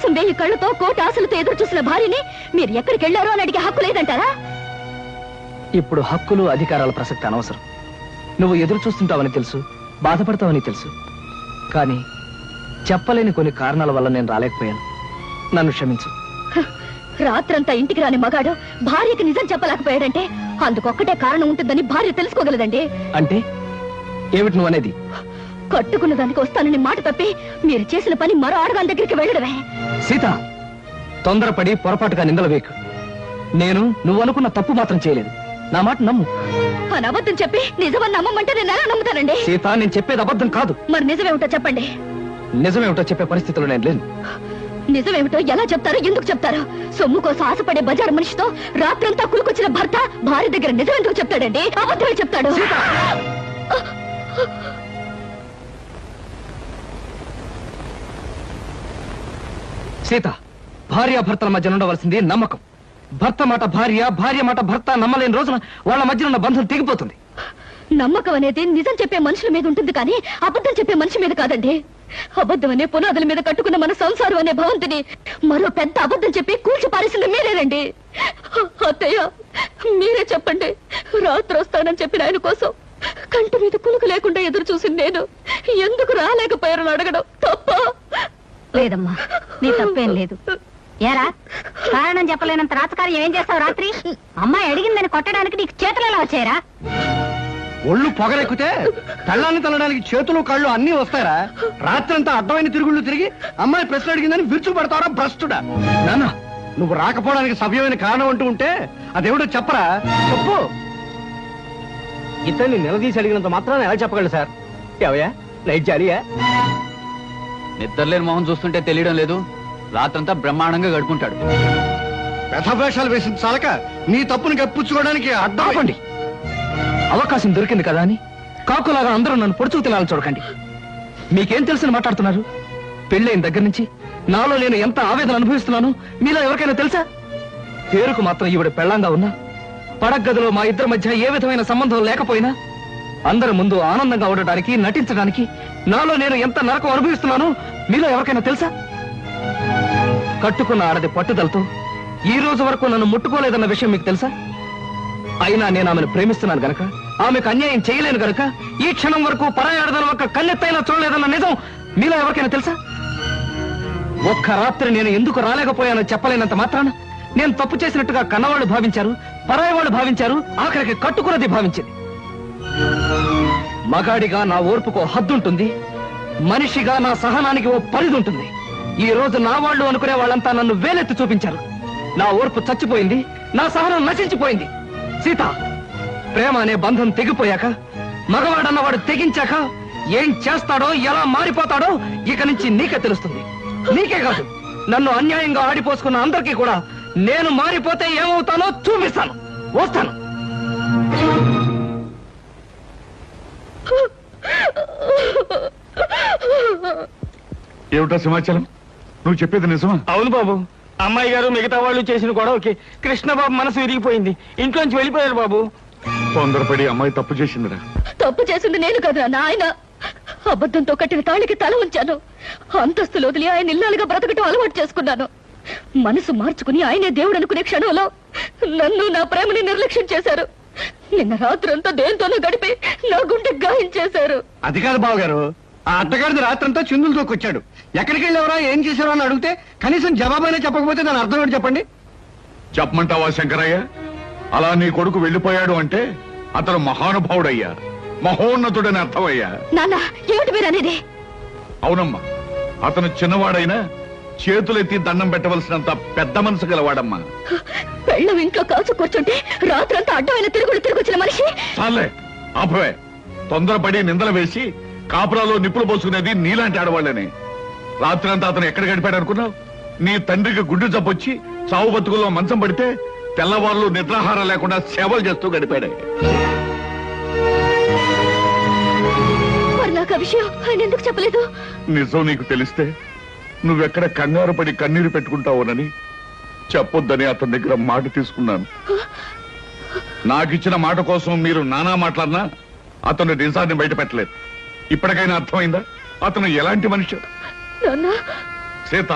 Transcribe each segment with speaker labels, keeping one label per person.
Speaker 1: కోసం 1000 కళ్ళతో కోటి ఆశలతో ఎదురు చూసిన భార్యని మీరు ఎక్కడికి వెళ్లారో అని అడిగే హక్కు లేదంటారా?
Speaker 2: ఇప్పుడు హక్కులు అధికారాల ప్రసక్తి అనవసరం. నువ్వు ఎదురు చూస్తుంటావని తెలుసు, బాధపడతావని తెలుసు. కానీ చెప్పలేని కొన్ని కారణాల వల్ల నేను రాలేకపోయాను. నన్ను క్షమించు.
Speaker 1: రాత్రంతా ఇంటికి రాని మగాడు భార్యకి నిజం చెప్పలేకపోయాడంటే అందుకొక్కటే కారణం ఉంటుందని భార్య తెలుసుకోగలదండి.
Speaker 2: అంటే ఏమిటి నువ్వు అనేది?
Speaker 1: కట్టుకున్న దానికి వస్తానని మాట తప్పి మీరు చేసిన పని మరో ఆడదాని దగ్గరికి వెళ్ళడమే.
Speaker 2: సీత, తొందరపడి పొరపాటుగా నిందలు వేకు. నేను నువ్వు అనుకున్న తప్పు మాత్రం చేయలేదు. నా మాట నమ్ము.
Speaker 1: అని అబద్ధం చెప్పి నిజమని నమ్మమంటే నేను ఎలా నమ్ముతానండి?
Speaker 2: సీత, నేను చెప్పేది అబద్ధం కాదు.
Speaker 1: మరి నిజమేమిటో చెప్పండి.
Speaker 2: నిజమేమిటో చెప్పే పరిస్థితుల్లో నేను లేను.
Speaker 1: నిజమేమిటో ఎలా చెప్తారో, ఎందుకు చెప్తారో? సొమ్ము కోసం ఆశపడే బజారు మనిషితో రాత్రంతా కులుకొచ్చిన భర్త భార్య దగ్గర నిజం ఎందుకు చెప్తాడండి? అబద్ధమే చెప్తాడు.
Speaker 2: సీత, భార్య భర్తల మధ్య ఉండవలసింది నమ్మకం. భర్త మాట భార్య, భార్య మాట భర్త నమ్మలేని రోజున వాళ్ళ మధ్య ఉన్న బంధం తెగిపోతుంది.
Speaker 1: నమ్మకం అనేది నిజం చెప్పే మనుషుల మీద ఉంటుంది కానీ అబద్ధం చెప్పే మనిషి మీద కాదండి. అబద్ధం అనే పునాదుల మీద కట్టుకున్న మన సంసారం అనే భవంతిని మరో పెద్ద అబద్ధం చెప్పి కూల్చి పారేసింది మీరేనండి. అత్తయ్య, మీరే చెప్పండి. రాత్రి వస్తానని చెప్పిన ఆయన కోసం కంటి మీద కులుకు లేకుండా ఎదురు చూసి నేను ఎందుకు రాలేకపోయారని అడగడం తప్ప?
Speaker 3: లేదమ్మా, నీ తప్పేం లేదు. ఏరా, కారణం చెప్పలేనంత రాతకార్యం ఏం చేస్తావు? రాత్రి అమ్మాయి అడిగిందని కొట్టడానికి నీకు చేతులు ఎలా వచ్చాయరా?
Speaker 4: ఒళ్ళు పొగరెక్కితే తల్లాన్ని తల్లడానికి చేతులు కాళ్ళు అన్ని వస్తారా? రాత్రంతా అడ్డమైన తిరుగుళ్ళు తిరిగి అమ్మాయి ప్రశ్న అడిగిందని విరుచు పడతారా భ్రష్టుడా? నాన్న, నువ్వు రాకపోవడానికి సవ్యమైన కారణం అంటూ ఉంటే అదేమిటో చెప్పరా? చెప్పు.
Speaker 2: ఇతన్ని నిలదీసి అడిగినంత మాత్రాన్ని ఎలా చెప్పగలరు సార్? ఎవయా నైట్ జాలియా?
Speaker 5: నిద్రలేని మొహం చూస్తుంటే తెలియడం లేదు. రాత్రంతా బ్రహ్మాండంగా గడుపుకుంటాడు.
Speaker 4: వ్యధవేషాలు వేసిన చాలక నీ తప్పుని కప్పించుకోవడానికి
Speaker 2: అడ్డాపండి. అవకాశం దొరికింది కదా అని కాకులాగా అందరూ నన్ను పొడుచుకు తినాలని చూడకండి. మీకేం తెలుసని మాట్లాడుతున్నారు? పెళ్ళైన దగ్గర నుంచి నాలో నేను ఎంత ఆవేదన అనుభవిస్తున్నాను మీలో ఎవరికైనా తెలుసా? పేరుకు మాత్రం ఈవిడ పెళ్ళంగా ఉన్నా, పడగదిలో మా ఇద్దరి మధ్య ఏ విధమైన సంబంధం లేకపోయినా అందరి ముందు ఆనందంగా ఉండడానికి, నటించడానికి నాలో నేను ఎంత నరకం అనుభవిస్తున్నానో మీలో ఎవరికైనా తెలుసా? కట్టుకున్న ఆడది పట్టుదలతో ఈ రోజు వరకు నన్ను ముట్టుకోలేదన్న విషయం మీకు తెలుసా? అయినా నేను ఆమెను ప్రేమిస్తున్నాను గనక, ఆమెకు అన్యాయం చేయలేను గనక ఈ క్షణం వరకు పరాయి ఆడదాని ఒక్క కన్నెత్తైనా చూడలేదన్న నిజం మీలో ఎవరికైనా తెలుసా? ఒక్క రాత్రి నేను ఎందుకు రాలేకపోయానో చెప్పలేనంత మాత్రాన నేను తప్పు చేసినట్టుగా కన్నవాళ్ళు భావించారు, పరాయి వాళ్ళు భావించారు, ఆఖరికి కట్టుకున్నది భావించింది. మగాడిగా నా ఓర్పుకు హద్దుంటుంది, మనిషిగా నా సహనానికి ఓ పరిధి ఉంటుంది. ఈ రోజు నా వాళ్ళు అనుకునే వాళ్ళంతా నన్ను వేలెత్తి చూపించారు. నా ఓర్పు చచ్చిపోయింది, నా సహనం నశించిపోయింది. సీత, ప్రేమ అనే బంధం తెగిపోయాక, మగవాడన్నవాడు తెగించాక ఏం చేస్తాడో, ఎలా మారిపోతాడో ఇక నుంచి నీకే తెలుస్తుంది. నీకే కాదు, నన్ను అన్యాయంగా ఆడిపోసుకున్న అందరికీ కూడా నేను మారిపోతే ఏమవుతానో చూపిస్తాను. వస్తాను.
Speaker 6: ఏమిటా సమాచారం? నువ్వు చెప్పేది నిజమా?
Speaker 2: అవును బాబు. అమ్మాయి గారు మిగతా వాళ్ళు చేసిన గొడవకి కృష్ణబాబు మనసు విరిగిపోయింది. ఇంట్లోంచి వెళ్ళిపోయారు బాబు.
Speaker 6: తొందరపడి అమ్మాయి తప్పు చేసిందిరా.
Speaker 1: తప్పు చేసింది నేను కదా నాయన. అబద్ధంతో కట్టిన తాళికి తల ఉంచాను. అంతస్తులు వదిలి ఆయన ఇల్లాలుగా బ్రతకటం అలవాటు చేసుకున్నాను. మనసు మార్చుకుని ఆయనే దేవుడు అనుకునే క్షణంలో నన్ను, నా ప్రేమని నిర్లక్ష్యం చేశారు. నిన్న రాత్రంతా దేంతోనూ గడిపి నా గుండె గాయించేశారు.
Speaker 4: అది కాదు బావగారు, ఆ అడ్డగాడిది రాత్రంతా చిందులతో వచ్చాడు. ఎక్కడికి వెళ్ళేవరా, ఏం చేశారో అని అడిగితే కనీసం జవాబైనా చెప్పకపోతే దాని అర్థం ఏంటి చెప్పండి?
Speaker 6: చెప్పమంటావా శంకరయ్య? అలా నీ కొడుకు వెళ్ళిపోయాడు అంటే అతను మహానుభావుడయ్యా, మహోన్నతుడని అర్థమయ్యా.
Speaker 1: నాన్న, ఏమిటి మీరు అనేది?
Speaker 6: అవునమ్మా, అతను చిన్నవాడైనా చేతులెత్తి దండం పెట్టవలసినంత పెద్ద మనసు గలవాడమ్మా.
Speaker 1: పెళ్ళం ఇంట్లో కాచు కూర్చుంటే రాత్రంతా అడ్డమైన తిరుగుడు తిరిగొచ్చిన మనిషి.
Speaker 6: చాలే, ఆపవే. తొందరపడి నిందలు వేసి కాపురాలో నిప్పులు పోసుకునేది నీలాంటి ఆడవాళ్ళని. రాత్రంతా అతను ఎక్కడ గడిపాడు అనుకున్నావు? నీ తండ్రికి గుడ్డు జబ్బొచ్చి చావు బతుకుల్లో మంచం పడితే తెల్లవారులు నిద్రాహారం లేకుండా సేవలు చేస్తూ గడిపాడే.
Speaker 1: మరి నాకు ఆ విషయం ఆయన ఎందుకు చెప్పలేదు?
Speaker 6: నిజం నీకు తెలిస్తే నువ్వెక్కడ కంగారు పడి కన్నీరు పెట్టుకుంటావునని చెప్పొద్దని అతని దగ్గర మాట తీసుకున్నాను. నాకిచ్చిన మాట కోసం మీరు నానా మాట్లాడినా అతను నిజాన్ని బయట పెట్టలేదు. ఇప్పటికైనా అర్థమైందా అతను ఎలాంటి మనిషి?
Speaker 1: నాన్న,
Speaker 6: సీత,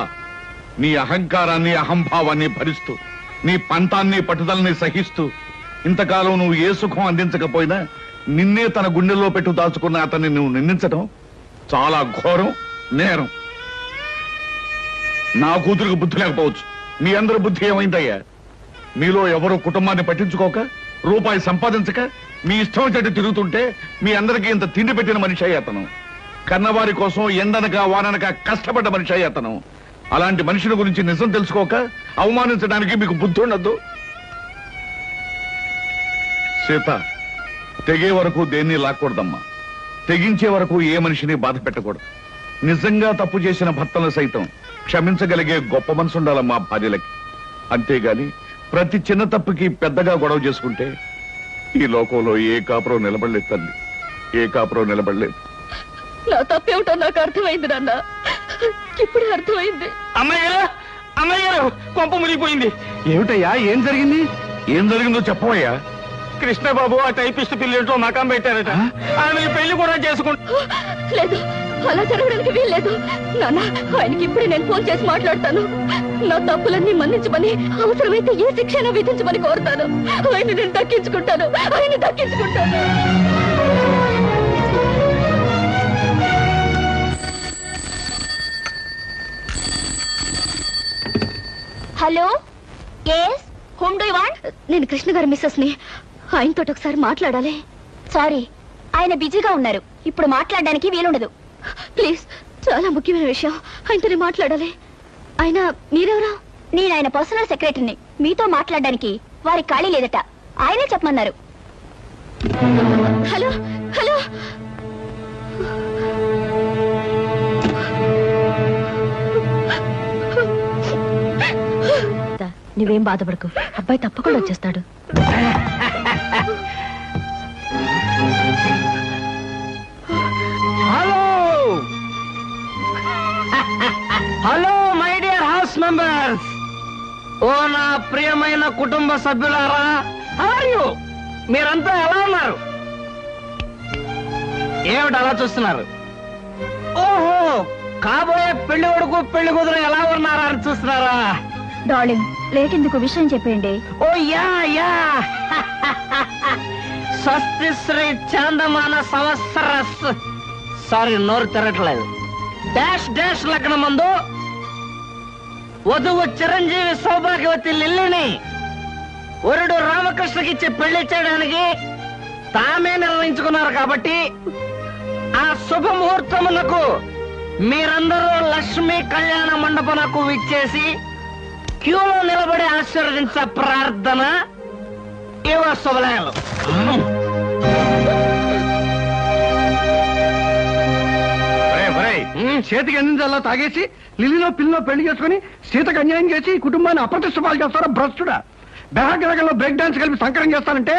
Speaker 6: నీ అహంకారాన్ని అహంభావాన్ని భరిస్తూ నీ పంతాన్ని పట్టుదలని సహిస్తూ ఇంతకాలం నువ్వు ఏ సుఖం అందించకపోయినా నిన్నే తన గుండెల్లో పెట్టు దాచుకున్న అతన్ని నువ్వు నిందించడం చాలా ఘోరం, నేరం. నా కూతురికి బుద్ధి లేకపోవచ్చు, మీ అందరి బుద్ధి ఏమైందయ్యా? మీలో ఎవరు కుటుంబాన్ని పట్టించుకోక రూపాయి సంపాదించక మీ ఇష్టం వచ్చేట్టు తిరుగుతుంటే మీ అందరికీ ఇంత తిండి పెట్టిన మనిషి అయ్యి అతను. కన్నవారి కోసం ఎండనక వాననక కష్టపడ్డ మనిషి అయ్యి అతను. అలాంటి మనిషిని గురించి నిజం తెలుసుకోక అవమానించడానికి మీకు బుద్ధి ఉండద్దు. సీత, తెగే వరకు దేన్ని లాక్కూడదమ్మా. తెగించే వరకు ఏ మనిషిని బాధ పెట్టకూడదు. నిజంగా తప్పు చేసిన భర్తను సైతం క్షమించగలిగే గొప్ప మనసు ఉండాలమ్మా భార్యలకి. అంతేగాని ప్రతి చిన్న తప్పుకి పెద్దగా గొడవ చేసుకుంటే ఈ లోకంలో ఏ కాపురం నిలబడలేదు తల్లి, ఏ కాపురం నిలబడలేదు.
Speaker 1: నా తప్పేమిటో నాకు అర్థమైంది నాన్న, ఇప్పుడే అర్థమైంది.
Speaker 2: అమ్మాయి గారు కొంప మునిగిపోయింది.
Speaker 4: ఏమిటయ్యా, ఏం జరిగింది?
Speaker 6: ఏం జరిగిందో చెప్పవయ్యా.
Speaker 2: కృష్ణబాబు ఆ టైపిస్ట్ పిల్లలతో మకాం పెట్టారట. ఆమె పెళ్లి కూడా చేసుకుంటా.
Speaker 1: లేదు, అలా జరగడానికి వీల్లేదు నాన్న. ఆయనకి ఇప్పుడే నేను ఫోన్ చేసి మాట్లాడతాను. నా తప్పులన్నీ మన్నించమని, అవసరమైతే ఏ శిక్షణ విధించమని కోరుతాను. ఆయన నేను దక్కించుకుంటాను, ఆయన దక్కించుకుంటాను. Hello, yes, whom do you want? నేను కృష్ణ గారి మిస్సెస్ ని. ఆయనతో ఒకసారి మాట్లాడాలి. సారీ, ఆయన బిజీగా ఉన్నారు, ఇప్పుడు మాట్లాడడానికి వీలుండదు. ప్లీజ్, చాలా ముఖ్యమైన విషయం, ఆయనతోనే మాట్లాడాలి. ఆయన మీరెవరా? నేను ఆయన పర్సనల్ సెక్రటరీని. మీతో మాట్లాడడానికి వారి ఖాళీ లేదట, ఆయనే చెప్పమన్నారు. హలో హలో, నువ్వేం బాధపడకు, అబ్బాయి తప్పకుండా వచ్చేస్తాడు.
Speaker 2: Hello hello my dear house members, ఓ నా ప్రియమైన కుటుంబ సభ్యులారా, హౌ ఆర్ యు? మీరంతా ఎలా ఉన్నారు? ఏమిటి అలా చూస్తున్నారు? ఓహో, కాబోయే పెళ్లి కొడుకు పెళ్లి కూతురు ఎలా ఉన్నారా అని చూస్తున్నారా?
Speaker 1: డార్లింగ్, లేట్ ఎందుకు, విషయం చెప్పండి.
Speaker 2: ఓ యా యా స్వస్తి శ్రీ చాందమాన సంవత్సర, సారీ నోరు తిరగట్లేదు, డాష్ డాష్ లగ్నం ముందు వధువు చిరంజీవి సౌభాగ్యవతి లిల్లిని వరుడు రామకృష్ణకి ఇచ్చి పెళ్లి చేయడానికి తామే నిర్ణయించుకున్నారు. కాబట్టి ఆ శుభముహూర్తమునకు మీరందరూ లక్ష్మీ కళ్యాణ మండపమునకు విచ్చేసి క్యూలో నిలబడి ఆశీర్వదించే ప్రార్థన ఇవ శుభలేఖలు.
Speaker 4: చేతికి అందించాలా తాగేసి లిల్లిలో పిల్లలో పెళ్లి చేసుకుని సీతకు అన్యాయం చేసి కుటుంబాన్ని అప్రతిష్ట పాలు చేస్తారా భ్రష్టుడా? బెహగ్రగంలో బ్రేక్ డాన్స్ కలిపి సంకరం చేస్తానంటే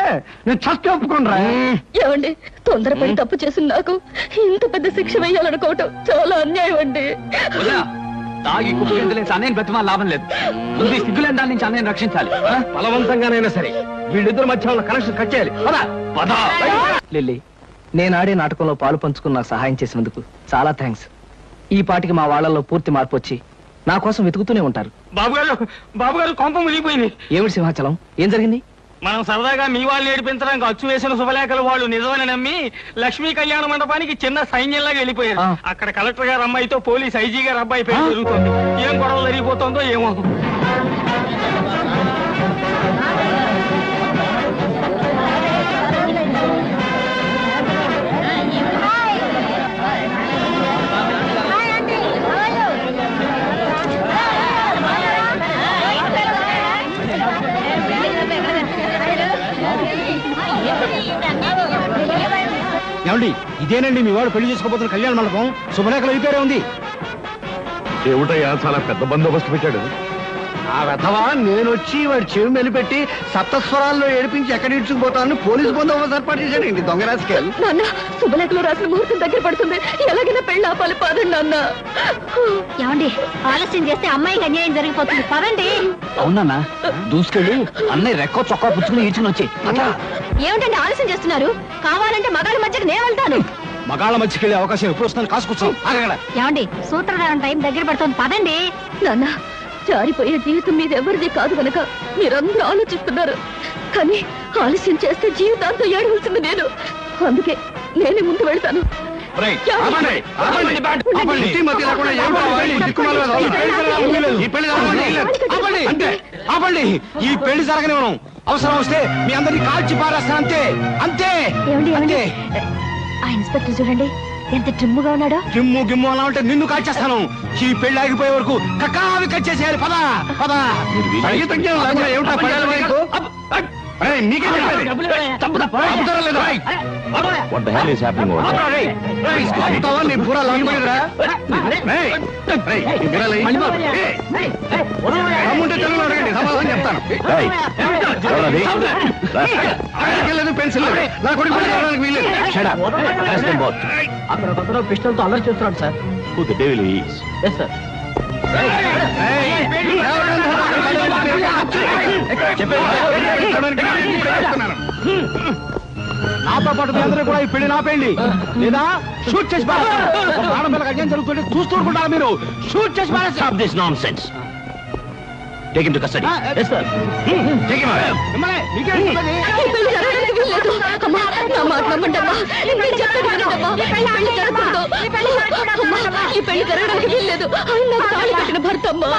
Speaker 4: నేను చస్తే ఒప్పుకోనరా.
Speaker 1: ఏమండి, తొందరపడి తప్పు చేసిన నాకు ఇంత పెద్ద శిక్ష వేయాలనుకోవటం చాలా అన్యాయం అండి.
Speaker 5: తాగి కుప్పలేసి అన్నయ్య బ్రతిమా లాభం లేదు. ముందు సిగ్గులేని దాని నుంచి అన్నయ్యని రక్షించాలి.
Speaker 2: బలవంతంగానైనా సరే వీళ్ళిద్దరు మధ్య ఉన్న కనెక్షన్ కట్ చేయాలి. లిల్లీ, నేను ఆడే నాటకంలో పాలు పంచుకుని నాకు సహాయం చేసినందుకు చాలా థ్యాంక్స్. ఈ పాటికి మా వాళ్ళల్లో పూర్తి మార్పు వచ్చి నా కోసం వెతుకుతూనే ఉంటారు. బాబుగారు కొంప మునిగిపోయింది. ఏమిటి సింహాచలం, ఏం జరిగింది? మనం సరదాగా మీ వాళ్ళు ఏడిపించడానికి అచ్చు వేసిన శుభలేఖలు వాళ్ళు నిజమని నమ్మి లక్ష్మీ కళ్యాణ మండపానికి చిన్న సైన్యంలాగా వెళ్ళిపోయారు. అక్కడ కలెక్టర్ గారు అమ్మాయితో పోలీస్ ఐజీ గారు అబ్బాయి పేరు జరుగుతుంది. ఏం గొడవ జరిగిపోతుందో ఏమో.
Speaker 4: ఏమండి, ఇదేనండి మీ వాడు పెళ్లి చేసుకోబోతున్న కళ్యాణ మండపం. శుభలేఖలు ఈ పేరే ఉంది.
Speaker 6: ఏమిటయ్యా, చాలా పెద్ద బందోబస్తు పెట్టాడు.
Speaker 4: ఆ వెధవా నేను వచ్చి వాడి చెవి మెలిపెట్టి సప్తస్వరాల్లో ఏడిపించి ఎక్కడ ఇడ్చుకుపోతానని పోలీసు బందోబస్తు ఏర్పాటు చేశాడండి దొంగ రాజకీయాలు.
Speaker 1: నాన్న, శుభలేఖలో రాసిన ముహూర్తం దగ్గర పడుతుంది, ఎలాగైనా పెళ్లి ఆపాలి. పదండి నాన్న.
Speaker 3: ఏమండి, ఆలస్యం చేస్తే అమ్మాయికి అన్యాయం జరిగిపోతుంది, పదండి.
Speaker 5: అవునా, దూసుకెళ్ళి అన్నయ్య రెక్కో చొక్కా పుచ్చుకుని ఈడ్చుకుని వచ్చి.
Speaker 1: ఏమిటండి ఆలస్యం చేస్తున్నారు? కావాలంటే మగాళ్ళ మధ్యకి నేను వెళ్తాను.
Speaker 4: మగాళ్ళ మధ్యకి వెళ్ళే అవకాశం ఎప్పుడు వస్తుందని కాసుకొచ్చాం.
Speaker 3: ఏమండి, సూత్రధారణ టైం దగ్గర పడుతుంది, పదండి.
Speaker 1: నాన్న, జారిపోయే జీవితం మీద ఎవరిది కాదు గనక మీరందరూ ఆలోచిస్తున్నారు. కానీ ఆలస్యం చేస్తే జీవితాంతం ఏడవలసింది నేను. అందుకే నేనే ముందు వెళ్తాను.
Speaker 4: ఈ పెళ్లి జరగనివ్వను. అవసరం వస్తే మీ అందరినీ కాల్చి పారేస్తాను. అంతే అంతే అంతే.
Speaker 1: ఆ ఇన్స్పెక్టర్ చూడండి ఎంత ట్రిమ్ముగా ఉన్నాడో.
Speaker 4: గిమ్ము గిమ్ము అలా ఉంటే నిన్ను కాల్చేస్తాను. ఈ పెళ్లి ఆగిపోయే వరకు కక్కావి కచ్చేసేయాలి. పదా పదా. నీకే పెన్సిల్ నా కొడుకు వీలేదు.
Speaker 2: అక్కడ పిస్టల్ తో అల్లరి చేస్తున్నాడు సార్.
Speaker 4: నాతో పాటు మీ అందరూ కూడా ఈ పెళ్లి నా పెళ్లి లేదా షూట్ చేసి ఆడపిల్లకి అన్యాయం జరుగుతుంటే చూస్తుంటారు. మీరు షూట్ చేసి
Speaker 7: Stop this nonsense. Take him to custody.
Speaker 2: Yes, sir.
Speaker 7: Take him away.
Speaker 1: ఈ పెళ్లి జరగడానికి వీల్లేదు. అమ్మా, నా మాట నమ్మండి అమ్మా. నేను చెప్పేది వినండి అమ్మా. ఈ పెళ్లి జరగకూడదు. అమ్మా, ఈ పెళ్లి జరగడానికి వీల్లేదు. ఆయన నాకు తాళి కట్టిన భర్త అమ్మా.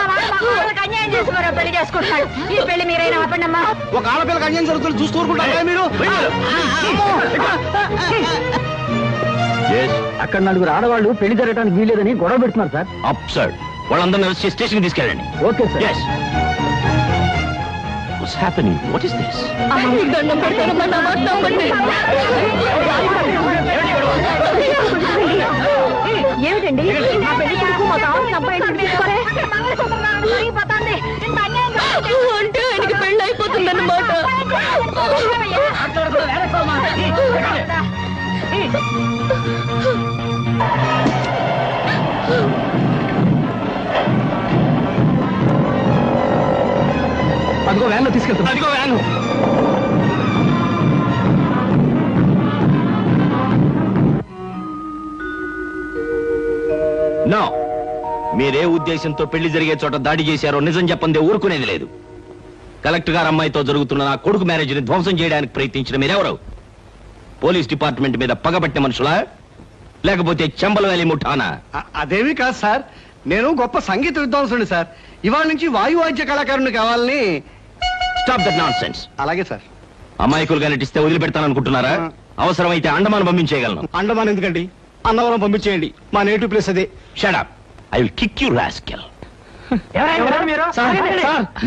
Speaker 3: అన్యాయం చేసి మరో పెళ్లి చేసుకుంటున్నాడు. ఈ పెళ్లి మీరైనా ఆపండి అమ్మా.
Speaker 4: ఒక ఆడపిల్లకి అన్యాయం జరుగుతుంది చూస్తుంటారా మీరు?
Speaker 7: Yes.
Speaker 2: అక్కడ నలుగురు ఆడవాళ్ళు పెళ్లి జరగడానికి వీల్లేదని గొడవ పెడుతున్నారు సార్.
Speaker 7: Absurd. వాళ్ళందరినీ అరెస్ట్ చేసి స్టేషన్ తీసుకెళ్ళండి.
Speaker 2: Okay sir.
Speaker 7: Yes. What's happening? What is this?
Speaker 1: అమ్మా, మీకు దండం పెడతానమ్మా, నా మాట నమ్మండి. ఏమిటండి మా పెళ్లి కొడుకు మా కావాలి సంపాదించుకుని తీసుకోరే అంటే ఆయనకి పెళ్లి అయిపోతుందన్నమాట.
Speaker 2: అదిగో వ్యాన్ లో తీసుకెళ్తాను.
Speaker 7: అదిగో వ్యాన్. నో, మీరే ఉద్దేశంతో పెళ్లి జరిగే చోట దాడి చేశారో నిజం చెప్పందే ఊరుకునేది లేదు. కలెక్టర్ గారు అమ్మాయితో జరుగుతున్న నా కొడుకు మ్యారేజ్ ని ధ్వంసం చేయడానికి ప్రయత్నించిన మీరెవరు? పోలీస్ డిపార్ట్మెంట్ మీద పగబట్టే మనుషులా, లేకపోతే చెంబల వ్యాలీ ముఠానా?
Speaker 4: అదేమీ కాదు సార్. నేను గొప్ప సంగీత విద్వాంసుని సార్. ఇవాళ నుంచి వాయువాద్య కళాకారుని కావాలని.
Speaker 7: Stop that nonsense.
Speaker 4: అలాగే సార్.
Speaker 7: అమాయకులుగా నటిస్తే వదిలిపెడతాననుకుంటున్నారా? అవసరమైతే అండమాన్ పంపించేయగలను.
Speaker 4: అండమాన్ ఎందుకండి, అన్నవరం పంపించేయండి. మా నేటివ్ ప్లేస్ అదే.
Speaker 7: Shut up. I will kick you rascal.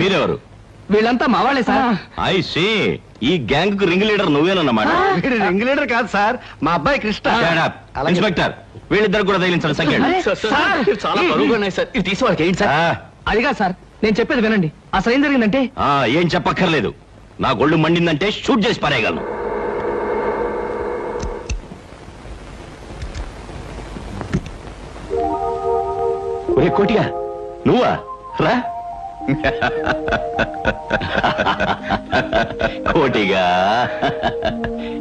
Speaker 7: మీరెవరు?
Speaker 2: వీళ్ళంతా మా వాళ్ళే సార్.
Speaker 7: I see. ఈ గ్యాంగ్ కు రింగ్ లీడర్ నువ్వేనన్నమాట.
Speaker 4: వీడు రింగ్ లీడర్ కాదు సార్, మా అబ్బాయి కృష్ణ.
Speaker 7: Shut up. ఇన్స్పెక్టర్, వీళ్ళిద్దరు కూడా తగిలించండి సంఖ్య.
Speaker 2: చాలా బరువుగా ఉన్నాయి సార్. ఇది తీసి వాళ్ళకి ఏంటి సార్? అదిగా సార్, నేను చెప్పేది వినండి. అసలు ఏం జరిగిందంటే
Speaker 7: ఏం చెప్పక్కర్లేదు. నా గొళ్ళు మండిందంటే షూట్ చేసి పారేయగలను. ఒరే కోటిగా, నువ్వా? రా. కోటిగా,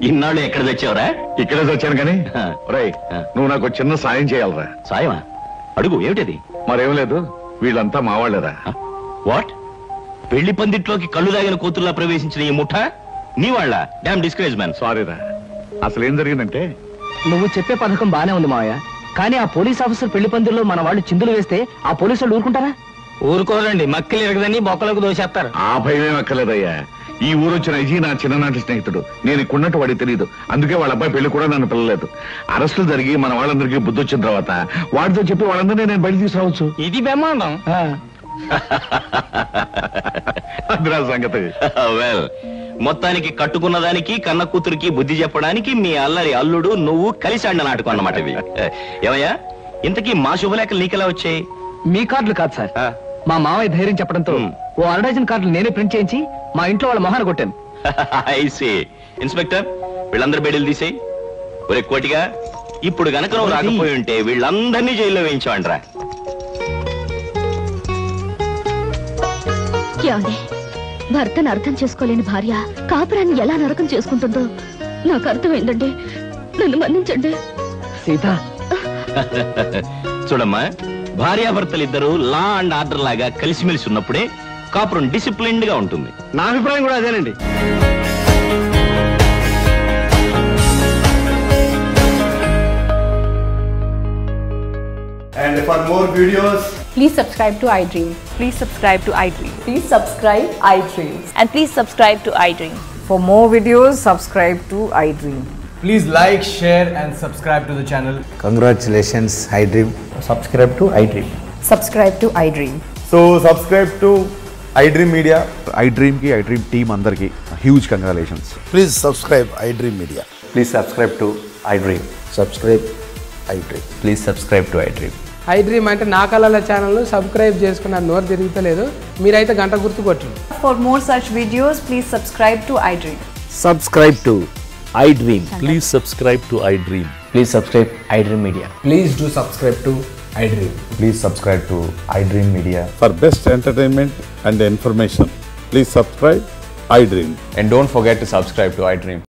Speaker 7: ఇన్నాళ్ళు ఎక్కడ తెచ్చావురా?
Speaker 6: ఇక్కడే వచ్చాను కానీ రేయ్, నువ్వు నాకు చిన్న సాయం చేయాలరా.
Speaker 7: సాయమా? అడుగు. ఏమిటది?
Speaker 6: మరేం లేదు, వీళ్ళంతా మావాళ్ళేరా.
Speaker 7: వాట్? పెళ్లి పందిట్లోకి కళ్ళు దాగిన కూతుర్లా ప్రవేశించిన ఈ ముఠ నీ వాళ్ళ? Damn discourage man.
Speaker 6: సారీరా. అసలు ఏం జరిగిందంటే,
Speaker 2: నువ్వు చెప్పే పథకం బానే ఉంది మావయ్య, కానీ ఆ పోలీస్ ఆఫీసర్ పెళ్లి పందిల్లో మన వాళ్ళు చిందులు వేస్తే ఆ పోలీసు వాళ్ళు ఊరుకుంటారా? ఊరుకోరండి. మక్కలు ఎరగదని బొక్కలకు దోసేస్తారు.
Speaker 6: ఆ భయమేం అక్కర్లేదయ్యా. ఈ ఊరు వచ్చిన అజీ నా చిన్ననాటి స్నేహితుడు. నేను ఇక్కడున్నట్టు వాడికి తెలియదు. అందుకే వాళ్ళ అబ్బాయి పెళ్లి కూడా నన్ను పిల్లలేదు. అరెస్టులు జరిగి మన వాళ్ళందరికీ బుద్ధి వచ్చిన తర్వాత వాడితో చెప్పి వాళ్ళందరినీ నేను బయట తీసుకురావచ్చు.
Speaker 2: ఇది బ్రహ్మాండం.
Speaker 6: అందురా సంగతి.
Speaker 7: వెల్, మొత్తానికి కట్టుకున్న దానికి కన్న కూతురికి బుద్ధి చెప్పడానికి మీ అల్లరి అల్లుడు నువ్వు కలిసి ఆడిన నాటకం అన్నమాట ఇది. ఏమయ్యా, ఇంతకీ మా శుభలేఖలు నీకెలా వచ్చాయి?
Speaker 2: మీ కార్డులు కాదు సార్, మా మావయ్య ధైర్యం చెప్పడంతో ఓ అరడజన్ కార్డులు నేనే ప్రింట్ చేయించి మా ఇంట్లో వాళ్ళ మొహాన్ని కొట్టాను.
Speaker 7: I see. ఇన్స్పెక్టర్, వీళ్ళందరూ బెడీలు తీసేయి. ఒరే కోటిగా, ఇప్పుడు గనక నువ్వు రాకపోయి ఉంటే వీళ్ళందరినీ జైల్లో వేయించావంట్రా.
Speaker 1: ఏమండి, భర్తను అర్థం చేసుకోలేని భార్య కాపురాన్ని ఎలా నరకం చేసుకుంటుందో నాకు అర్థమైందండి. నన్ను మన్నించండి.
Speaker 2: సీత,
Speaker 7: చూడమ్మా, భార్యాభర్తలిద్దరూ లా అండ్ ఆర్డర్ లాగా కలిసిమెలిసి ఉన్నప్పుడే కాపురం డిసిప్లిన్డ్ గా ఉంటుంది.
Speaker 4: నా అభిప్రాయం కూడా అదేనండి.
Speaker 8: And for more videos,
Speaker 9: please subscribe to iDream.
Speaker 10: Please subscribe to iDream.
Speaker 9: Please subscribe iDream.
Speaker 10: And please subscribe to iDream.
Speaker 9: For more videos, subscribe to iDream.
Speaker 8: please like, share and subscribe to the channel.
Speaker 11: Congratulations, iDream.
Speaker 8: Subscribe to iDream.
Speaker 9: Subscribe to iDream.
Speaker 8: So subscribe to iDream Media.
Speaker 12: iDream ki iDream team andarki huge congratulations.
Speaker 11: Please subscribe iDream Media.
Speaker 8: Please subscribe to iDream.
Speaker 11: Subscribe iDream.
Speaker 8: Please subscribe to iDream.
Speaker 13: iDream అంటే నా కళల channel subscribe చేసుకున్న నోరు తిరుగుతలేదు. మీరైతే గంట గుర్తు కొట్టండి.
Speaker 9: For more such videos, please subscribe to iDream.
Speaker 11: Subscribe to iDream.
Speaker 14: Please subscribe to iDream.
Speaker 8: Please subscribe iDream Media.
Speaker 13: Please do subscribe to iDream.
Speaker 8: Please subscribe to iDream Media.
Speaker 12: For best entertainment and information, please subscribe iDream.
Speaker 8: And don't forget to subscribe to iDream.